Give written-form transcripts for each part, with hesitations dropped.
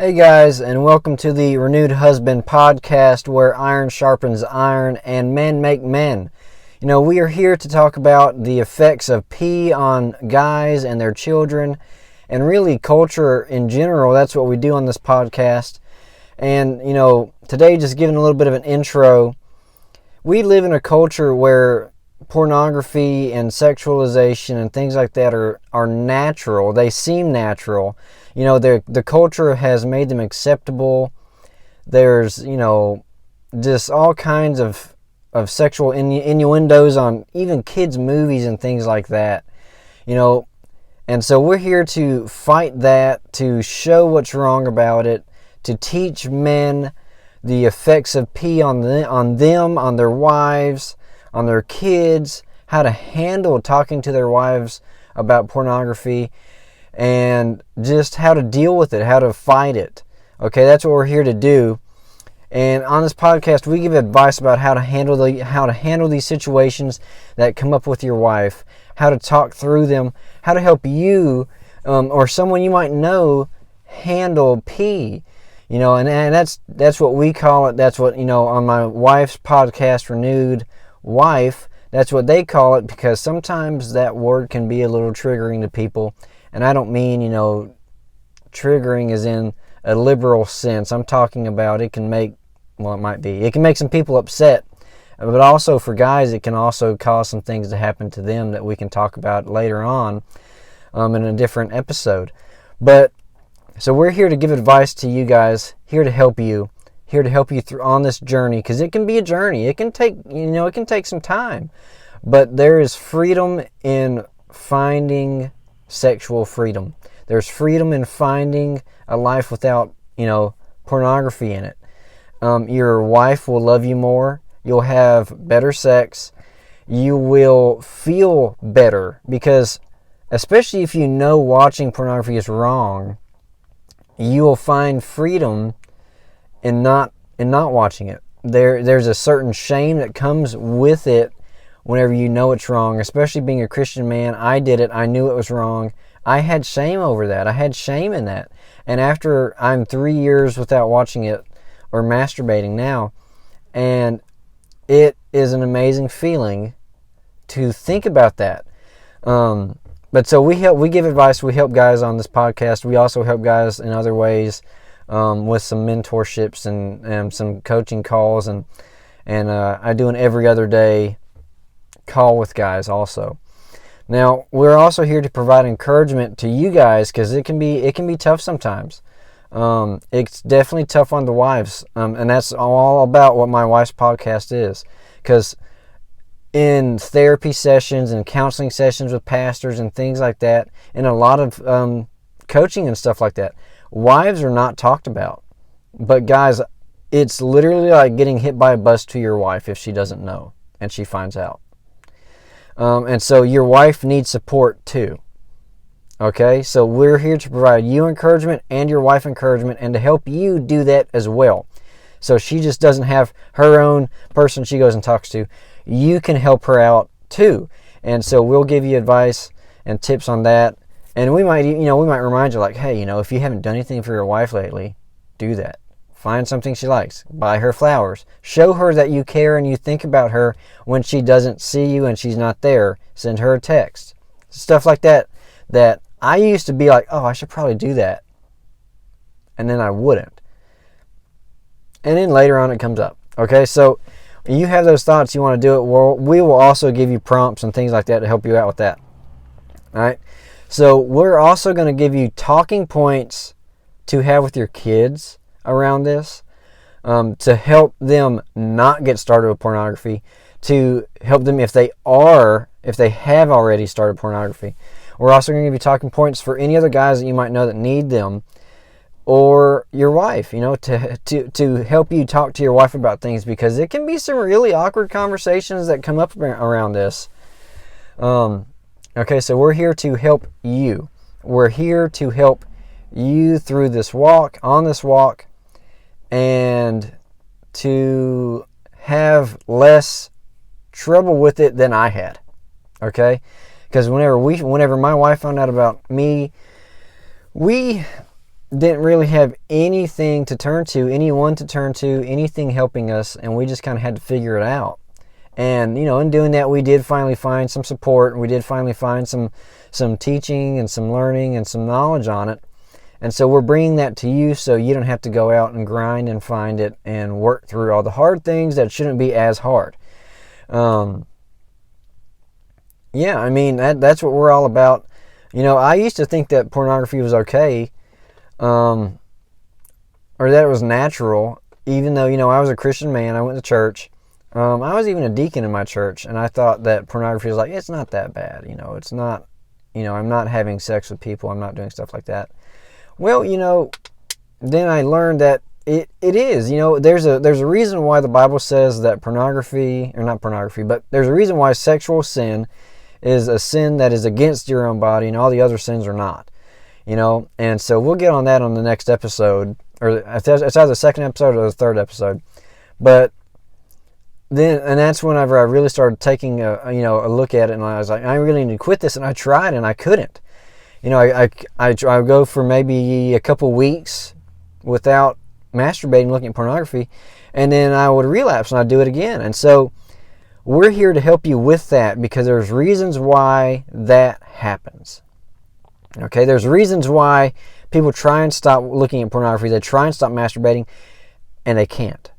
Hey guys, and welcome to the Renewed Husband podcast, where iron sharpens iron and men make men. We are here to talk about the effects of pee on guys and their children, and really culture in general. That's what we do on this podcast. And, today, just giving a little bit of an intro, we live in a culture where pornography and sexualization and things like that are natural. They seem natural. The culture has made them acceptable. There's, just all kinds of sexual innuendos on even kids' movies and things like that. And so we're here to fight that, to show what's wrong about it, to teach men the effects of pee on them, on their wives, on their kids, how to handle talking to their wives about pornography, and just how to deal with it, how to fight it. Okay, that's what we're here to do. And on this podcast, we give advice about how to handle these situations that come up with your wife, how to talk through them, how to help you or someone you might know handle pee. And that's what we call it. That's what, on my wife's podcast, Renewed Wife, that's what they call it, because sometimes that word can be a little triggering to people. And I don't mean, triggering as in a liberal sense. I'm talking about it can make some people upset. But also for guys, it can also cause some things to happen to them that we can talk about later on in a different episode. So we're here to give advice to you guys, here to help you through on this journey, because it can be a journey. It can take some time. But there is freedom in finding sexual freedom. There's freedom in finding a life without, pornography in it. Your wife will love you more. You'll have better sex. You will feel better, because especially if you know watching pornography is wrong, you will find freedom in not watching it. There's a certain shame that comes with it whenever you know it's wrong, especially being a Christian man. I did it. I knew it was wrong. I had shame over that. I had shame in that. And after I'm 3 years without watching it or masturbating now, and it is an amazing feeling to think about that. But so we give advice. We help guys on this podcast. We also help guys in other ways with some mentorships and some coaching calls, and I do an every other day call with guys also. Now, we're also here to provide encouragement to you guys, because it can be tough sometimes. It's definitely tough on the wives, and that's all about what my wife's podcast is. Because in therapy sessions and counseling sessions with pastors and things like that, and a lot of coaching and stuff like that, wives are not talked about. But guys, it's literally like getting hit by a bus to your wife if she doesn't know and she finds out. And so your wife needs support too. Okay, so we're here to provide you encouragement and your wife encouragement, and to help you do that as well. So she just doesn't have her own person she goes and talks to. You can help her out too. And so we'll give you advice and tips on that. And we might remind you, like, hey, if you haven't done anything for your wife lately, do that. Find something she likes. Buy her flowers. Show her that you care and you think about her when she doesn't see you and she's not there. Send her a text. Stuff like that I used to be like, oh, I should probably do that. And then I wouldn't. And then later on it comes up. Okay, so you have those thoughts, you want to do it. Well, we will also give you prompts and things like that to help you out with that. All right. So we're also going to give you talking points to have with your kids around this, to help them not get started with pornography, to help them if they have already started pornography. We're also going to give you talking points for any other guys that you might know that need them, or your wife, to help you talk to your wife about things, because it can be some really awkward conversations that come up around this. Okay, so we're here to help you. We're here to help you through this walk, and to have less trouble with it than I had. Okay? Because whenever my wife found out about me, we didn't really have anything to turn to, anyone to turn to, anything helping us, and we just kind of had to figure it out. And, in doing that, we did finally find some support, and we did finally find some teaching and some learning and some knowledge on it. And so we're bringing that to you so you don't have to go out and grind and find it and work through all the hard things that shouldn't be as hard. That's what we're all about. I used to think that pornography was okay, or that it was natural, even though, I was a Christian man. I went to church. I was even a deacon in my church, and I thought that pornography was like, it's not that bad. It's not, I'm not having sex with people. I'm not doing stuff like that. Well, then I learned that it is. There's a reason why the Bible says that pornography, or not pornography, but there's a reason why sexual sin is a sin that is against your own body, and all the other sins are not. And so we'll get on that on the next episode, or it's either the second episode or the third episode. But then, and that's whenever I really started taking a look at it, and I was like, I really need to quit this, and I tried, and I couldn't. I go for maybe a couple weeks without masturbating, looking at pornography, and then I would relapse, and I'd do it again. And so we're here to help you with that, because there's reasons why that happens. Okay, there's reasons why people try and stop looking at pornography, they try and stop masturbating, and they can't.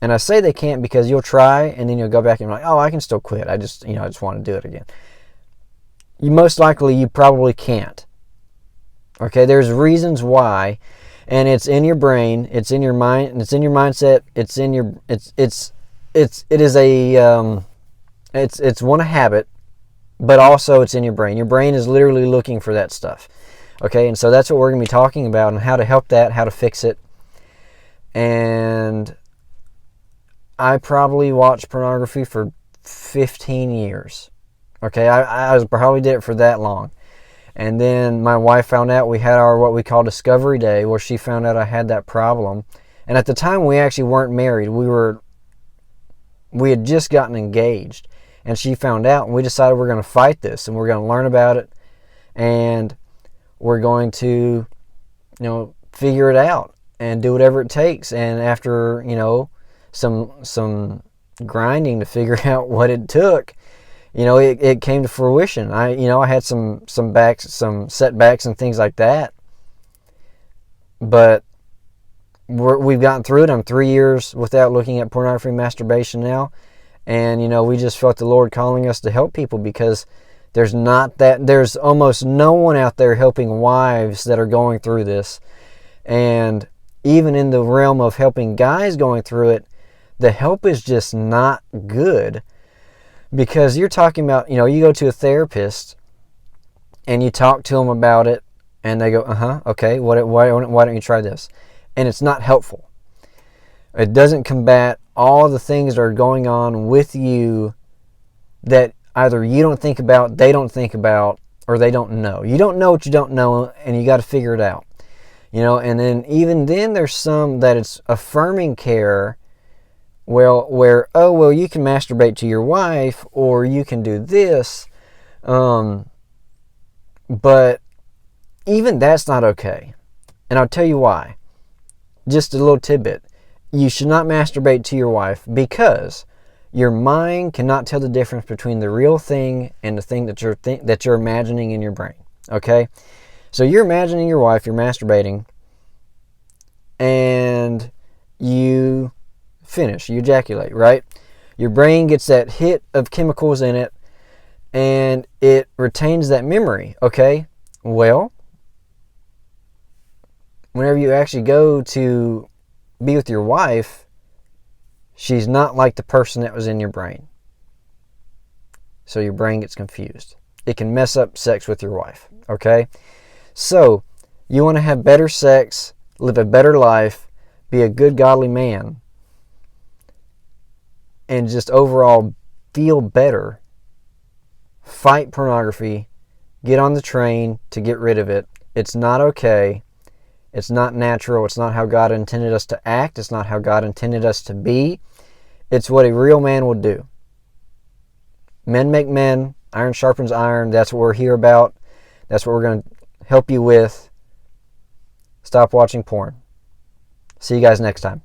And I say they can't because you'll try, and then you'll go back and be like, oh, I can still quit. I just want to do it again. You probably can't. Okay, there's reasons why, and it's in your brain, it's in your mind, it's in your mindset, it's one a habit, but also it's in your brain. Your brain is literally looking for that stuff. Okay, and so that's what we're going to be talking about, and how to help that, how to fix it. And I probably watched pornography for 15 years. Okay, I probably did it for that long. And then my wife found out. We had our what we call Discovery Day, where she found out I had that problem. And at the time, we actually weren't married. We had just gotten engaged. And she found out, and we decided we're going to fight this, and we're going to learn about it, and we're going to, figure it out and do whatever it takes. And after, some grinding to figure out what it took, it came to fruition. I had some setbacks and things like that, but we've gotten through it. I'm 3 years without looking at pornography and masturbation now, and we just felt the Lord calling us to help people, because there's almost no one out there helping wives that are going through this, and even in the realm of helping guys going through it, the help is just not good. Because you're talking about, you go to a therapist and you talk to them about it, and they go, okay, why don't you try this? And it's not helpful. It doesn't combat all the things that are going on with you that either you don't think about, they don't think about, or they don't know. You don't know what you don't know, and you got to figure it out. And then even then there's some that it's affirming care, where you can masturbate to your wife, or you can do this, but even that's not okay. And I'll tell you why. Just a little tidbit. You should not masturbate to your wife, because your mind cannot tell the difference between the real thing and the thing that you're imagining in your brain. Okay? So you're imagining your wife, you're masturbating, and you finish, you ejaculate, right? Your brain gets that hit of chemicals in it, and it retains that memory. Okay, well, whenever you actually go to be with your wife, she's not like the person that was in your brain. So your brain gets confused. It can mess up sex with your wife. Okay, so you want to have better sex, live a better life, be a good godly man, and just overall feel better. Fight pornography. Get on the train to get rid of it. It's not okay. It's not natural. It's not how God intended us to act. It's not how God intended us to be. It's what a real man will do. Men make men. Iron sharpens iron. That's what we're here about. That's what we're going to help you with. Stop watching porn. See you guys next time.